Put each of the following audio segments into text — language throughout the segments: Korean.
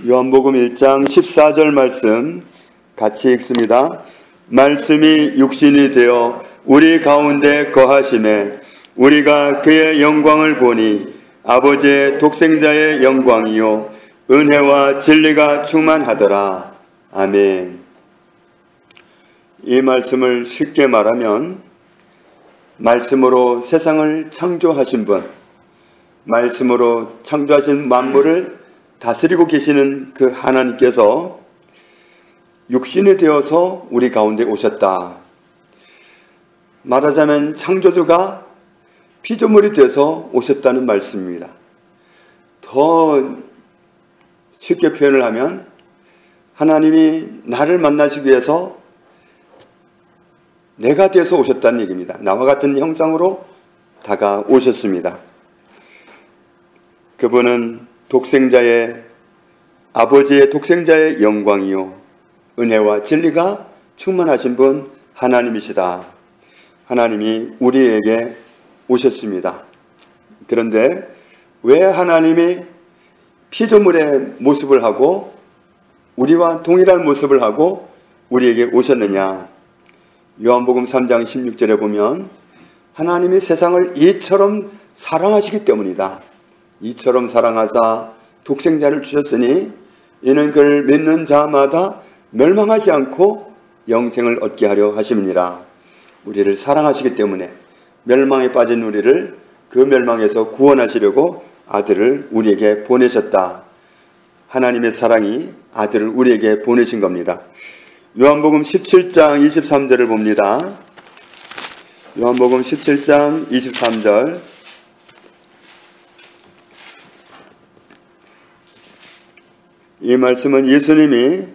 요한복음 1장 14절 말씀 같이 읽습니다. 말씀이 육신이 되어 우리 가운데 거하심에 우리가 그의 영광을 보니 아버지의 독생자의 영광이요 은혜와 진리가 충만하더라. 아멘. 이 말씀을 쉽게 말하면 말씀으로 세상을 창조하신 분, 말씀으로 창조하신 만물을 다스리고 계시는 그 하나님께서 육신이 되어서 우리 가운데 오셨다. 말하자면 창조주가 피조물이 되어서 오셨다는 말씀입니다. 더 쉽게 표현을 하면 하나님이 나를 만나시기 위해서 내가 되어서 오셨다는 얘기입니다. 나와 같은 형상으로 다가오셨습니다. 그분은 아버지의 독생자의 영광이요 은혜와 진리가 충만하신 분 하나님이시다. 하나님이 우리에게 오셨습니다. 그런데 왜 하나님이 피조물의 모습을 하고 우리와 동일한 모습을 하고 우리에게 오셨느냐? 요한복음 3장 16절에 보면 하나님이 세상을 이처럼 사랑하시기 때문이다. 이처럼 사랑하사 독생자를 주셨으니 이는 그를 믿는 자마다 멸망하지 않고 영생을 얻게 하려 하심이니라. 우리를 사랑하시기 때문에 멸망에 빠진 우리를 그 멸망에서 구원하시려고 아들을 우리에게 보내셨다. 하나님의 사랑이 아들을 우리에게 보내신 겁니다. 요한복음 17장 23절을 봅니다. 요한복음 17장 23절. 이 말씀은 예수님이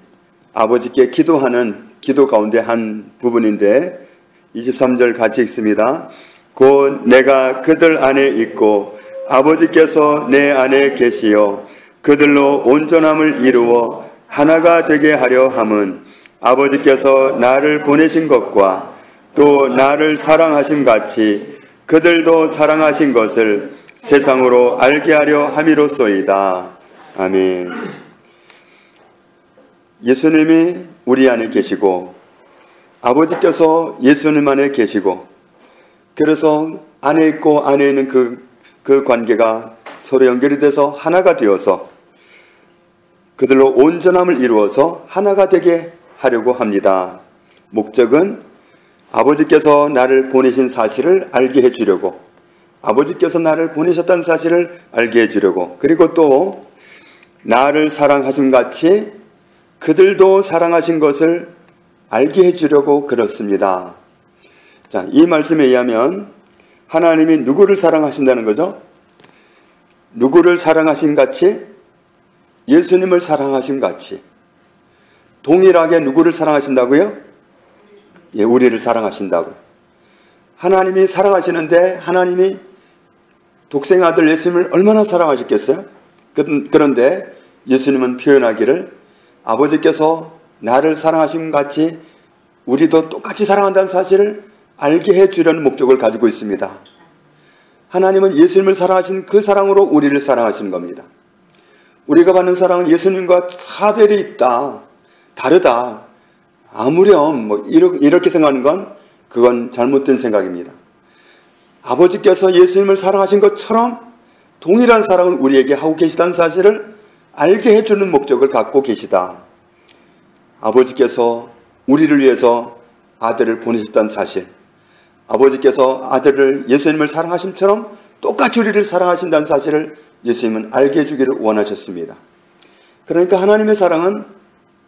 아버지께 기도하는 기도 가운데 한 부분인데 23절 같이 읽습니다. 곧 내가 그들 안에 있고 아버지께서 내 안에 계시어 그들로 온전함을 이루어 하나가 되게 하려 함은 아버지께서 나를 보내신 것과 또 나를 사랑하신 같이 그들도 사랑하신 것을 세상으로 알게 하려 함이로소이다. 아멘. 예수님이 우리 안에 계시고 아버지께서 예수님 안에 계시고 그래서 안에 있고 안에 있는 그 관계가 서로 연결이 돼서 하나가 되어서 그들로 온전함을 이루어서 하나가 되게 하려고 합니다. 목적은 아버지께서 나를 보내신 사실을 알게 해주려고, 아버지께서 나를 보내셨다는 사실을 알게 해주려고, 그리고 또 나를 사랑하신 같이 그들도 사랑하신 것을 알게 해주려고 그렇습니다. 자, 이 말씀에 의하면 하나님이 누구를 사랑하신다는 거죠? 누구를 사랑하신 같이? 예수님을 사랑하신 같이. 동일하게 누구를 사랑하신다고요? 예, 우리를 사랑하신다고. 하나님이 사랑하시는데 하나님이 독생아들 예수님을 얼마나 사랑하셨겠어요? 그런데 예수님은 표현하기를 아버지께서 나를 사랑하신 같이 우리도 똑같이 사랑한다는 사실을 알게 해주려는 목적을 가지고 있습니다. 하나님은 예수님을 사랑하신 그 사랑으로 우리를 사랑하시는 겁니다. 우리가 받는 사랑은 예수님과 차별이 있다, 다르다, 아무렴 이렇게 생각하는 건 그건 잘못된 생각입니다. 아버지께서 예수님을 사랑하신 것처럼 동일한 사랑을 우리에게 하고 계시다는 사실을 알게 해주는 목적을 갖고 계시다. 아버지께서 우리를 위해서 아들을 보내셨다는 사실, 아버지께서 아들을 예수님을 사랑하심처럼 똑같이 우리를 사랑하신다는 사실을 예수님은 알게 해주기를 원하셨습니다. 그러니까 하나님의 사랑은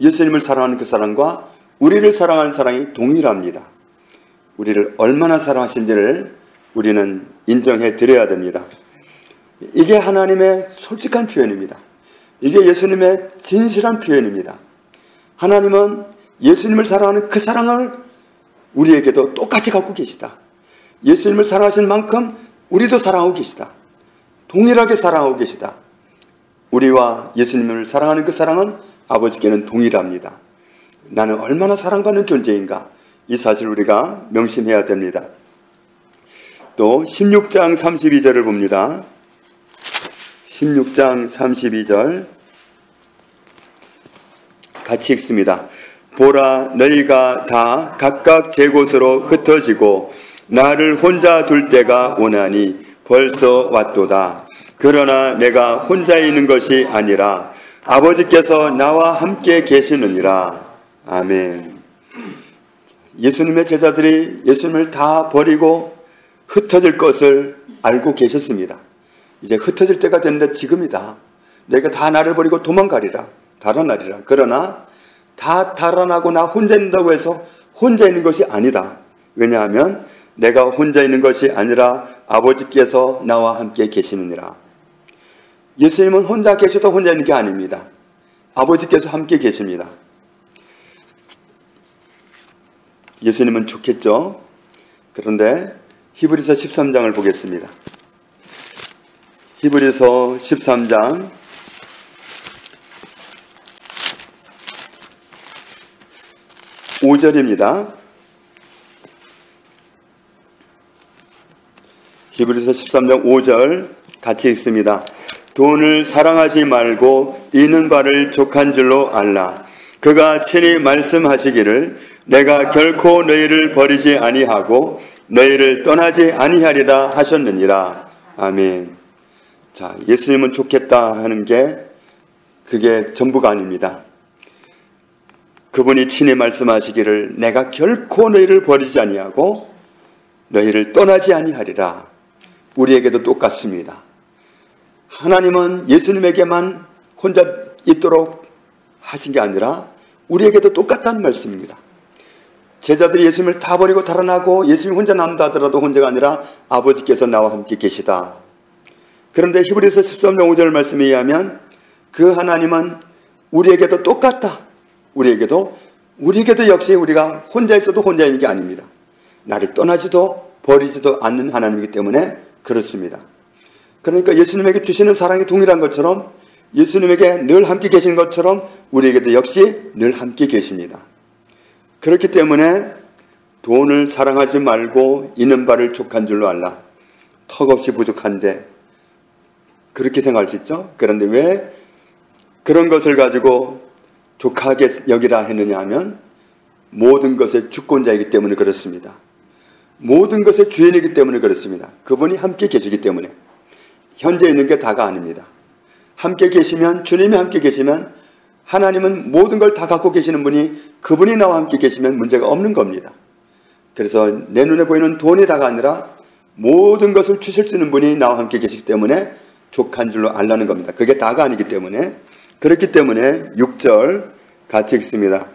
예수님을 사랑하는 그 사랑과 우리를 사랑하는 사랑이 동일합니다. 우리를 얼마나 사랑하신지를 우리는 인정해 드려야 됩니다. 이게 하나님의 솔직한 표현입니다. 이게 예수님의 진실한 표현입니다. 하나님은 예수님을 사랑하는 그 사랑을 우리에게도 똑같이 갖고 계시다. 예수님을 사랑하신 만큼 우리도 사랑하고 계시다. 동일하게 사랑하고 계시다. 우리와 예수님을 사랑하는 그 사랑은 아버지께는 동일합니다. 나는 얼마나 사랑받는 존재인가? 이 사실을 우리가 명심해야 됩니다. 또 16장 32절을 봅니다. 16장 32절. 같이 읽습니다. 보라, 너희가 다 각각 제 곳으로 흩어지고 나를 혼자 둘 때가 오나니 벌써 왔도다. 그러나 내가 혼자 있는 것이 아니라 아버지께서 나와 함께 계시느니라. 아멘. 예수님의 제자들이 예수님을 다 버리고 흩어질 것을 알고 계셨습니다. 이제 흩어질 때가 됐는데 지금이다. 내가 다 나를 버리고 도망가리라. 달아나리라. 그러나 다 달아나고 나 혼자 있는다고 해서 혼자 있는 것이 아니다. 왜냐하면 내가 혼자 있는 것이 아니라 아버지께서 나와 함께 계시느니라. 예수님은 혼자 계셔도 혼자 있는 게 아닙니다. 아버지께서 함께 계십니다. 예수님은 좋겠죠. 그런데 히브리서 13장을 보겠습니다. 히브리서 13장 5절입니다. 히브리서 13장 5절 같이 읽습니다. 돈을 사랑하지 말고 있는 바를 족한 줄로 알라. 그가 친히 말씀하시기를 내가 결코 너희를 버리지 아니하고 너희를 떠나지 아니하리라 하셨느니라. 아멘. 자, 예수님은 좋겠다 하는 게 그게 전부가 아닙니다. 그분이 친히 말씀하시기를 내가 결코 너희를 버리지 아니하고 너희를 떠나지 아니하리라. 우리에게도 똑같습니다. 하나님은 예수님에게만 혼자 있도록 하신 게 아니라 우리에게도 똑같다는 말씀입니다. 제자들이 예수님을 다 버리고 달아나고 예수님이 혼자 남다 하더라도 혼자가 아니라 아버지께서 나와 함께 계시다. 그런데 히브리서 13장 5절 말씀에 의하면 그 하나님은 우리에게도 똑같다. 우리에게도 역시 우리가 혼자 있어도 혼자 있는 게 아닙니다. 나를 떠나지도 버리지도 않는 하나님이기 때문에 그렇습니다. 그러니까 예수님에게 주시는 사랑이 동일한 것처럼 예수님에게 늘 함께 계신 것처럼 우리에게도 역시 늘 함께 계십니다. 그렇기 때문에 돈을 사랑하지 말고 있는 바를 족한 줄로 알라. 턱없이 부족한데 그렇게 생각할 수 있죠. 그런데 왜 그런 것을 가지고 족하게 여기라 했느냐 하면 모든 것의 주권자이기 때문에 그렇습니다. 모든 것의 주인이기 때문에 그렇습니다. 그분이 함께 계시기 때문에. 현재 있는 게 다가 아닙니다. 함께 계시면, 주님이 함께 계시면 하나님은 모든 걸 다 갖고 계시는 분이 그분이 나와 함께 계시면 문제가 없는 겁니다. 그래서 내 눈에 보이는 돈이 다가 아니라 모든 것을 주실 수 있는 분이 나와 함께 계시기 때문에 족한 줄로 알라는 겁니다. 그게 다가 아니기 때문에. 그렇기 때문에 6절 같이 읽습니다.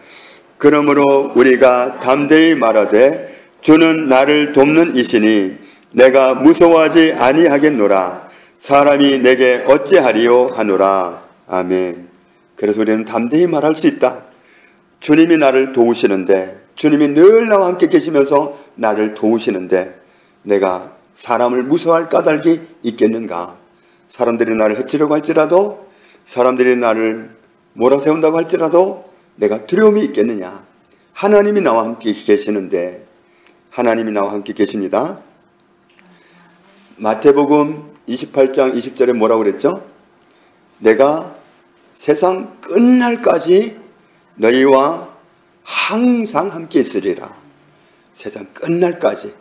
그러므로 우리가 담대히 말하되 주는 나를 돕는 이시니 내가 무서워하지 아니하겠노라. 사람이 내게 어찌하리요 하노라. 아멘. 그래서 우리는 담대히 말할 수 있다. 주님이 나를 도우시는데, 주님이 늘 나와 함께 계시면서 나를 도우시는데 내가 사람을 무서워할 까닭이 있겠는가? 사람들이 나를 해치려고 할지라도, 사람들이 나를 몰아세운다고 할지라도 내가 두려움이 있겠느냐? 하나님이 나와 함께 계시는데, 하나님이 나와 함께 계십니다. 마태복음 28장 20절에 뭐라고 그랬죠? 내가 세상 끝날까지 너희와 항상 함께 있으리라. 세상 끝날까지.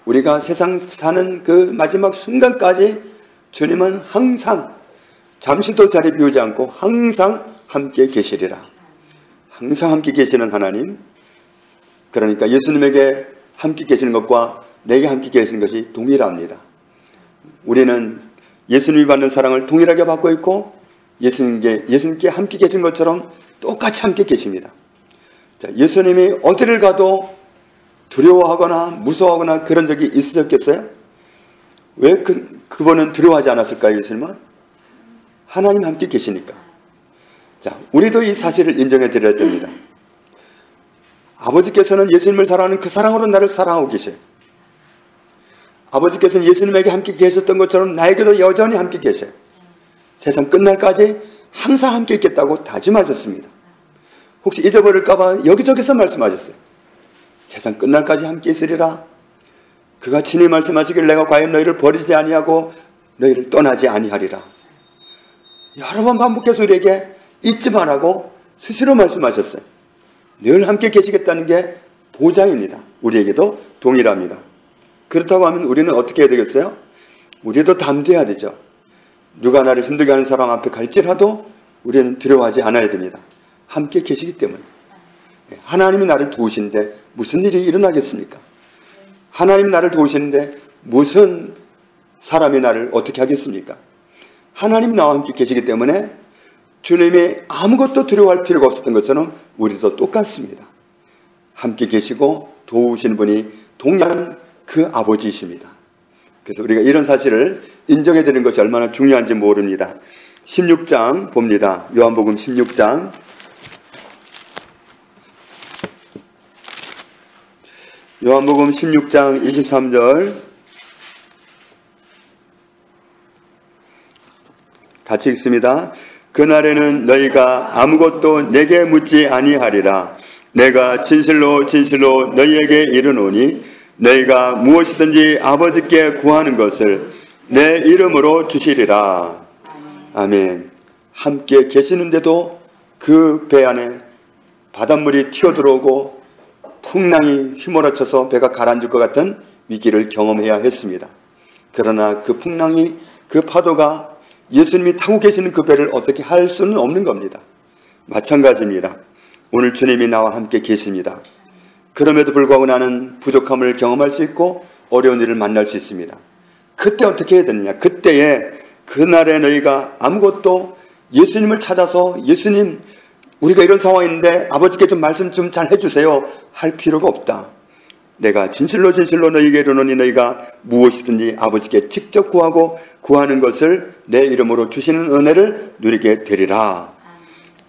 우리가 세상 사는 그 마지막 순간까지 주님은 항상 잠시도 자리 비우지 않고 항상 함께 계시리라. 항상 함께 계시는 하나님. 그러니까 예수님에게 함께 계시는 것과 내게 함께 계시는 것이 동일합니다. 우리는 예수님이 받는 사랑을 동일하게 받고 있고 예수님께 함께 계신 것처럼 똑같이 함께 계십니다. 자, 예수님이 어디를 가도 두려워하거나 무서워하거나 그런 적이 있으셨겠어요? 왜 그분은 두려워하지 않았을까요? 예수님은? 하나님 함께 계시니까. 자, 우리도 이 사실을 인정해 드려야 됩니다. 아버지께서는 예수님을 사랑하는 그 사랑으로 나를 사랑하고 계셔요. 아버지께서는 예수님에게 함께 계셨던 것처럼 나에게도 여전히 함께 계셔요. 세상 끝날까지 항상 함께 있겠다고 다짐하셨습니다. 혹시 잊어버릴까봐 여기저기서 말씀하셨어요. 세상 끝날까지 함께 있으리라. 그가 친히 말씀하시길 내가 과연 너희를 버리지 아니하고 너희를 떠나지 아니하리라. 여러 번 반복해서 우리에게 잊지 말라고 스스로 말씀하셨어요. 늘 함께 계시겠다는 게 보장입니다. 우리에게도 동일합니다. 그렇다고 하면 우리는 어떻게 해야 되겠어요? 우리도 담대해야 되죠. 누가 나를 힘들게 하는 사람 앞에 갈지라도 우리는 두려워하지 않아야 됩니다. 함께 계시기 때문에. 하나님이 나를 도우시는데 무슨 일이 일어나겠습니까? 하나님이 나를 도우시는데 무슨 사람이 나를 어떻게 하겠습니까? 하나님이 나와 함께 계시기 때문에 주님이 아무것도 두려워할 필요가 없었던 것처럼 우리도 똑같습니다. 함께 계시고 도우시는 분이 동일한 그 아버지이십니다. 그래서 우리가 이런 사실을 인정해 드리는 것이 얼마나 중요한지 모릅니다. 16장 봅니다. 요한복음 16장. 요한복음 16장 23절 같이 읽습니다. 그날에는 너희가 아무것도 내게 묻지 아니하리라. 내가 진실로 진실로 너희에게 이르노니 너희가 무엇이든지 아버지께 구하는 것을 내 이름으로 주시리라. 아멘. 함께 계시는데도 그 배 안에 바닷물이 튀어들어오고 풍랑이 휘몰아쳐서 배가 가라앉을 것 같은 위기를 경험해야 했습니다. 그러나 그 풍랑이, 그 파도가 예수님이 타고 계시는 그 배를 어떻게 할 수는 없는 겁니다. 마찬가지입니다. 오늘 주님이 나와 함께 계십니다. 그럼에도 불구하고 나는 부족함을 경험할 수 있고 어려운 일을 만날 수 있습니다. 그때 어떻게 해야 되느냐? 그때에 그날에 너희가 아무것도 예수님을 찾아서 예수님 우리가 이런 상황인데 아버지께 좀 말씀 좀 잘 해주세요 할 필요가 없다. 내가 진실로 진실로 너희에게 이르노니 너희가 무엇이든지 아버지께 직접 구하고 구하는 것을 내 이름으로 주시는 은혜를 누리게 되리라.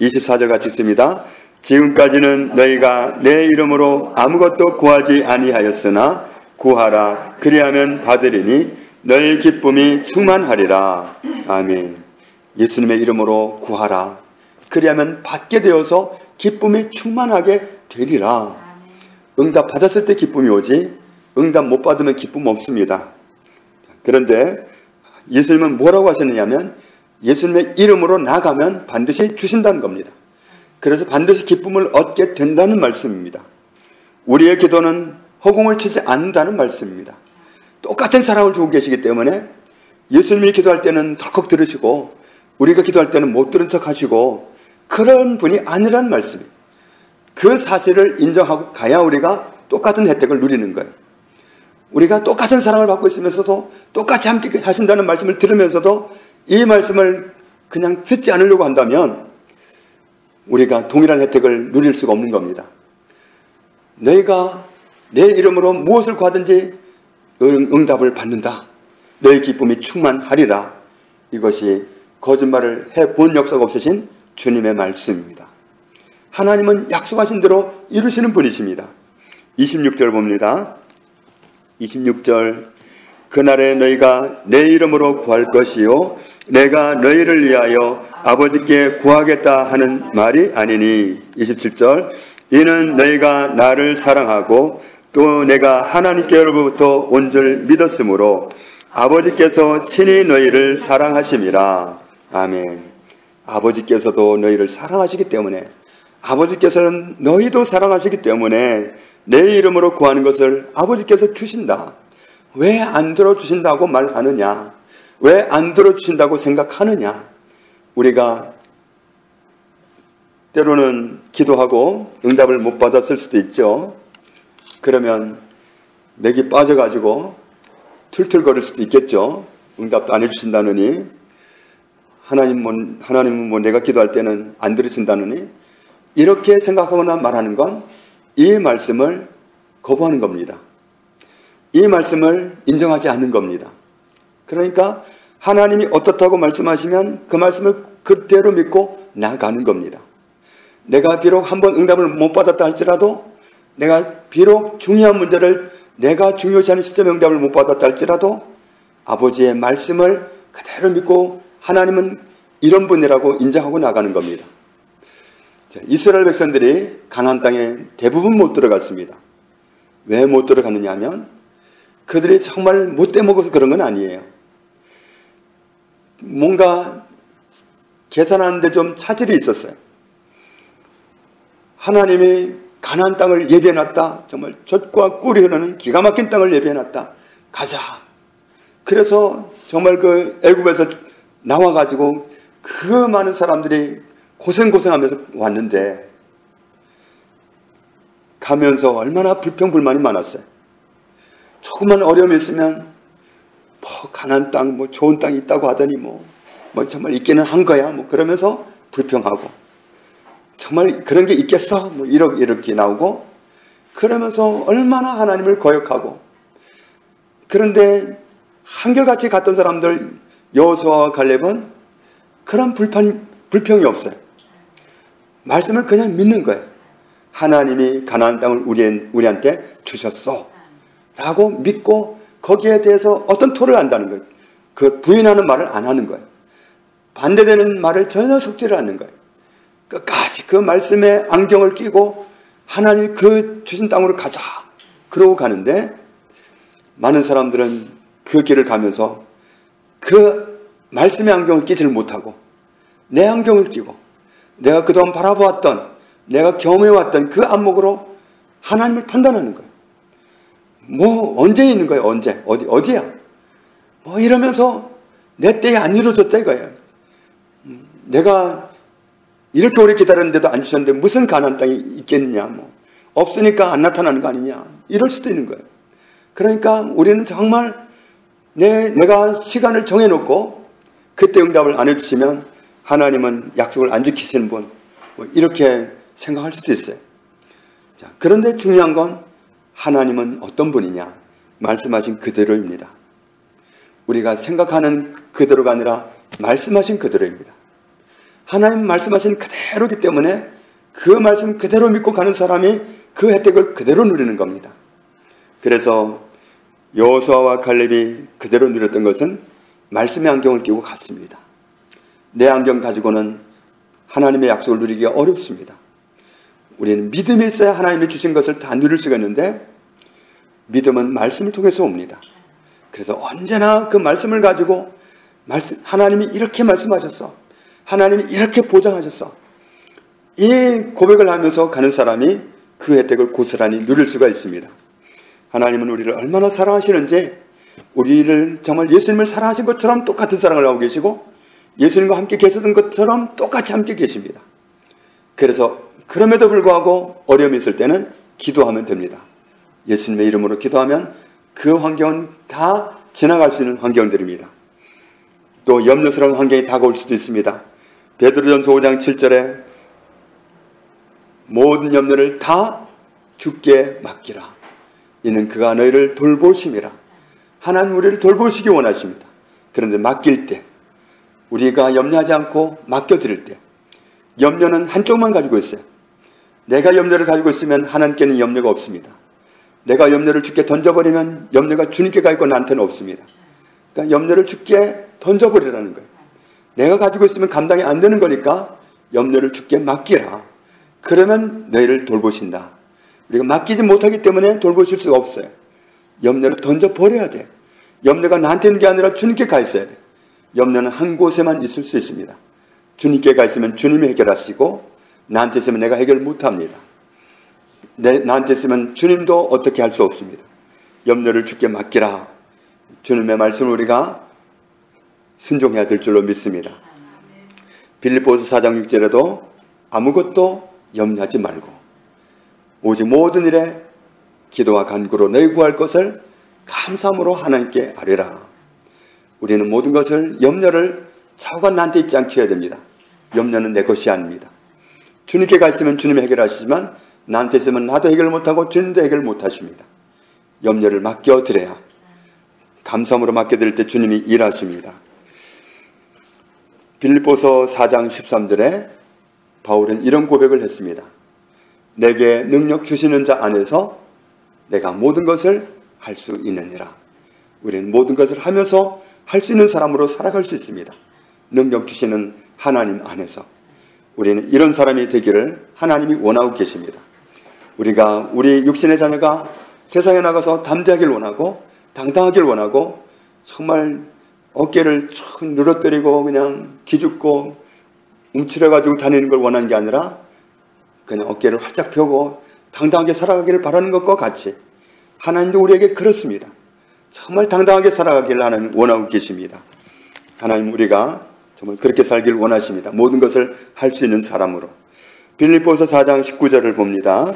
24절 같이 있습니다. 지금까지는 너희가 내 이름으로 아무것도 구하지 아니하였으나 구하라 그리하면 받으리니 너희 기쁨이 충만하리라. 아멘. 예수님의 이름으로 구하라 그리하면 받게 되어서 기쁨이 충만하게 되리라. 응답 받았을 때 기쁨이 오지 응답 못 받으면 기쁨 없습니다. 그런데 예수님은 뭐라고 하셨느냐면 예수님의 이름으로 나가면 반드시 주신다는 겁니다. 그래서 반드시 기쁨을 얻게 된다는 말씀입니다. 우리의 기도는 허공을 치지 않는다는 말씀입니다. 똑같은 사랑을 주고 계시기 때문에 예수님이 기도할 때는 덜컥 들으시고 우리가 기도할 때는 못 들은 척 하시고 그런 분이 아니란 말씀입니다. 그 사실을 인정하고 가야 우리가 똑같은 혜택을 누리는 거예요. 우리가 똑같은 사랑을 받고 있으면서도 똑같이 함께 하신다는 말씀을 들으면서도 이 말씀을 그냥 듣지 않으려고 한다면 우리가 동일한 혜택을 누릴 수가 없는 겁니다. 너희가 내 이름으로 무엇을 구하든지 응답을 받는다. 너희 기쁨이 충만하리라. 이것이 거짓말을 해본 역사가 없으신 주님의 말씀입니다. 하나님은 약속하신 대로 이루시는 분이십니다. 26절 봅니다. 26절 그날에 너희가 내 이름으로 구할 것이요 내가 너희를 위하여 아버지께 구하겠다 하는 말이 아니니. 27절 이는 너희가 나를 사랑하고 또 내가 하나님께로부터 온 줄 믿었으므로 아버지께서 친히 너희를 사랑하심이라. 아멘. 아버지께서도 너희를 사랑하시기 때문에 아버지께서는 너희도 사랑하시기 때문에 내 이름으로 구하는 것을 아버지께서 주신다. 왜 안 들어주신다고 말하느냐? 왜 안 들어주신다고 생각하느냐? 우리가 때로는 기도하고 응답을 못 받았을 수도 있죠. 그러면 맥이 빠져가지고 툴툴거릴 수도 있겠죠. 응답도 안 해주신다느니 하나님은 뭐 내가 기도할 때는 안 들으신다느니 이렇게 생각하거나 말하는 건 이 말씀을 거부하는 겁니다. 이 말씀을 인정하지 않는 겁니다. 그러니까 하나님이 어떻다고 말씀하시면 그 말씀을 그대로 믿고 나가는 겁니다. 내가 비록 한번 응답을 못 받았다 할지라도 내가 비록 중요한 문제를 내가 중요시하는 시점에 응답을 못 받았다 할지라도 아버지의 말씀을 그대로 믿고 하나님은 이런 분이라고 인정하고 나가는 겁니다. 이스라엘 백성들이 가나안 땅에 대부분 못 들어갔습니다. 왜 못 들어갔느냐 하면 그들이 정말 못돼 먹어서 그런 건 아니에요. 뭔가 계산하는데 좀 차질이 있었어요. 하나님이 가나안 땅을 예비해놨다. 정말 젖과 꿀이 흐르는 기가 막힌 땅을 예비해놨다. 가자. 그래서 정말 그 애굽에서 나와가지고 그 많은 사람들이 고생하면서 왔는데 가면서 얼마나 불평불만이 많았어요. 조금만 어려움이 있으면 가나안 땅 좋은 땅이 있다고 하더니 정말 있기는 한 거야 그러면서 불평하고 정말 그런 게 있겠어 이렇게 나오고 그러면서 얼마나 하나님을 거역하고 그런데 한결같이 갔던 사람들 여호수아와 갈렙은 그런 불평이 없어요. 말씀을 그냥 믿는 거예요. 하나님이 가나안 땅을 우리한테 주셨어 라고 믿고 거기에 대해서 어떤 토를 한다는 거예요. 그 부인하는 말을 안 하는 거예요. 반대되는 말을 전혀 섞지를 않는 거예요. 끝까지 그 말씀에 안경을 끼고 하나님 그 주신 땅으로 가자 그러고 가는데 많은 사람들은 그 길을 가면서 그 말씀의 안경을 끼지를 못하고 내 안경을 끼고 내가 그동안 바라보았던 내가 경험해왔던 그 안목으로 하나님을 판단하는 거예요. 언제 있는 거예요? 언제? 어디야? 이러면서 내 때에 안 이루어졌다 이거예요. 내가 이렇게 오래 기다렸는데도 안 주셨는데 무슨 가나안 땅이 있겠느냐? 없으니까 안 나타나는 거 아니냐? 이럴 수도 있는 거예요. 그러니까 우리는 정말 내가 시간을 정해놓고 그때 응답을 안 해주시면 하나님은 약속을 안 지키시는 분 이렇게 생각할 수도 있어요. 자, 그런데 중요한 건 하나님은 어떤 분이냐? 말씀하신 그대로입니다. 우리가 생각하는 그대로가 아니라 말씀하신 그대로입니다. 하나님 말씀하신 그대로이기 때문에 그 말씀 그대로 믿고 가는 사람이 그 혜택을 그대로 누리는 겁니다. 그래서 여호수아와 갈렙이 그대로 누렸던 것은 말씀의 안경을 끼고 갔습니다. 내 안경 가지고는 하나님의 약속을 누리기가 어렵습니다. 우리는 믿음이 있어야 하나님이 주신 것을 다 누릴 수가 있는데 믿음은 말씀을 통해서 옵니다. 그래서 언제나 그 말씀을 가지고 하나님이 이렇게 말씀하셨어. 하나님이 이렇게 보장하셨어. 이 고백을 하면서 가는 사람이 그 혜택을 고스란히 누릴 수가 있습니다. 하나님은 우리를 얼마나 사랑하시는지 우리를 정말 예수님을 사랑하신 것처럼 똑같은 사랑을 하고 계시고 예수님과 함께 계셨던 것처럼 똑같이 함께 계십니다. 그래서 그럼에도 불구하고 어려움이 있을 때는 기도하면 됩니다. 예수님의 이름으로 기도하면 그 환경은 다 지나갈 수 있는 환경들입니다. 또 염려스러운 환경이 다가올 수도 있습니다. 베드로전서 5장 7절에 모든 염려를 다 주께 맡기라. 이는 그가 너희를 돌보심이라. 하나님 우리를 돌보시기 원하십니다. 그런데 맡길 때 우리가 염려하지 않고 맡겨드릴 때 염려는 한쪽만 가지고 있어요. 내가 염려를 가지고 있으면 하나님께는 염려가 없습니다. 내가 염려를 주께 던져버리면 염려가 주님께 가 있고 나한테는 없습니다. 그러니까 염려를 주께 던져버리라는 거예요. 내가 가지고 있으면 감당이 안 되는 거니까 염려를 주께 맡기라. 그러면 너희를 돌보신다. 우리가 맡기지 못하기 때문에 돌보실 수가 없어요. 염려를 던져버려야 돼. 염려가 나한테 있는 게 아니라 주님께 가 있어야 돼. 염려는 한 곳에만 있을 수 있습니다. 주님께 가 있으면 주님이 해결하시고 나한테 있으면 내가 해결 못합니다. 나한테 있으면 주님도 어떻게 할 수 없습니다. 염려를 주께 맡기라. 주님의 말씀을 우리가 순종해야 될 줄로 믿습니다. 빌립보서 4장 6절에도 아무것도 염려하지 말고 오직 모든 일에 기도와 간구로 너희 구할 것을 감사함으로 하나님께 아뢰라. 우리는 모든 것을 염려를 자꾸가 나한테 있지 않게 해야 됩니다. 염려는 내 것이 아닙니다. 주님께 가 있으면 주님이 해결하시지만 나한테 있으면 나도 해결 못하고 주님도 해결 못하십니다. 염려를 맡겨드려야 감사함으로 맡겨드릴 때 주님이 일하십니다. 빌립보서 4장 13절에 바울은 이런 고백을 했습니다. 내게 능력 주시는 자 안에서 내가 모든 것을 할 수 있느니라. 우리는 모든 것을 하면서 할 수 있는 사람으로 살아갈 수 있습니다. 능력 주시는 하나님 안에서 우리는 이런 사람이 되기를 하나님이 원하고 계십니다. 우리 육신의 자녀가 세상에 나가서 담대하길 원하고 당당하길 원하고 정말 어깨를 쭉 늘어뜨리고 그냥 기죽고 움츠려가지고 다니는 걸 원하는 게 아니라 그냥 어깨를 활짝 펴고 당당하게 살아가기를 바라는 것과 같이 하나님도 우리에게 그렇습니다. 정말 당당하게 살아가기를 하나님 원하고 계십니다. 하나님 우리가 정말 그렇게 살기를 원하십니다. 모든 것을 할 수 있는 사람으로. 빌립보서 4장 19절을 봅니다.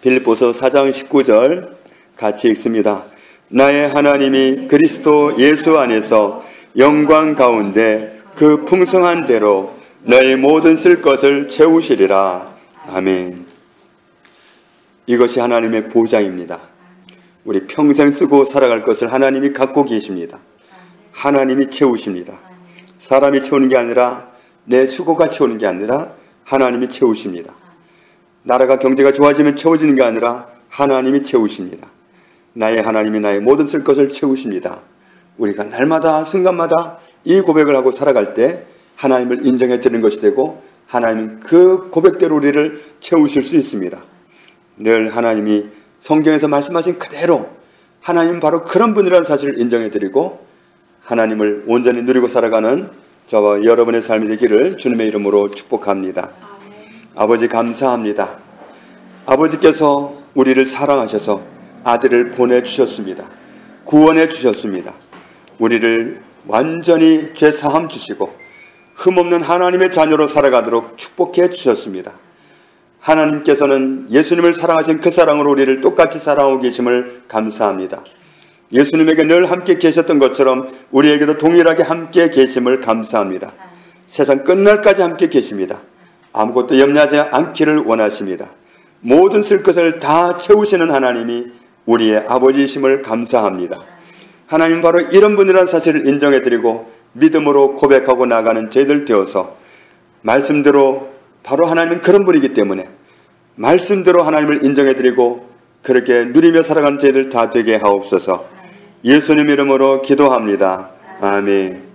빌립보서 4장 19절 같이 읽습니다. 나의 하나님이 그리스도 예수 안에서 영광 가운데 그 풍성한 대로 너의 모든 쓸 것을 채우시리라. 아멘. 이것이 하나님의 보장입니다. 우리 평생 쓰고 살아갈 것을 하나님이 갖고 계십니다. 하나님이 채우십니다. 사람이 채우는 게 아니라 내 수고가 채우는 게 아니라 하나님이 채우십니다. 나라가 경제가 좋아지면 채워지는 게 아니라 하나님이 채우십니다. 나의 하나님이 나의 모든 쓸 것을 채우십니다. 우리가 날마다 순간마다 이 고백을 하고 살아갈 때 하나님을 인정해 드리는 것이 되고 하나님은 그 고백대로 우리를 채우실 수 있습니다. 늘 하나님이 성경에서 말씀하신 그대로 하나님은 바로 그런 분이라는 사실을 인정해 드리고 하나님을 온전히 누리고 살아가는 저와 여러분의 삶이 되기를 주님의 이름으로 축복합니다. 아버지 감사합니다. 아버지께서 우리를 사랑하셔서 아들을 보내주셨습니다. 구원해 주셨습니다. 우리를 완전히 죄사함 주시고 흠없는 하나님의 자녀로 살아가도록 축복해 주셨습니다. 하나님께서는 예수님을 사랑하신 그 사랑으로 우리를 똑같이 사랑하고 계심을 감사합니다. 예수님에게 늘 함께 계셨던 것처럼 우리에게도 동일하게 함께 계심을 감사합니다. 세상 끝날까지 함께 계십니다. 아무것도 염려하지 않기를 원하십니다. 모든 쓸 것을 다 채우시는 하나님이 우리의 아버지이심을 감사합니다. 하나님 바로 이런 분이라는 사실을 인정해드리고 믿음으로 고백하고 나가는 저희들 되어서 말씀대로 바로 하나님은 그런 분이기 때문에 말씀대로 하나님을 인정해드리고 그렇게 누리며 살아가는 저희들 다 되게 하옵소서. 예수님 이름으로 기도합니다. 아멘.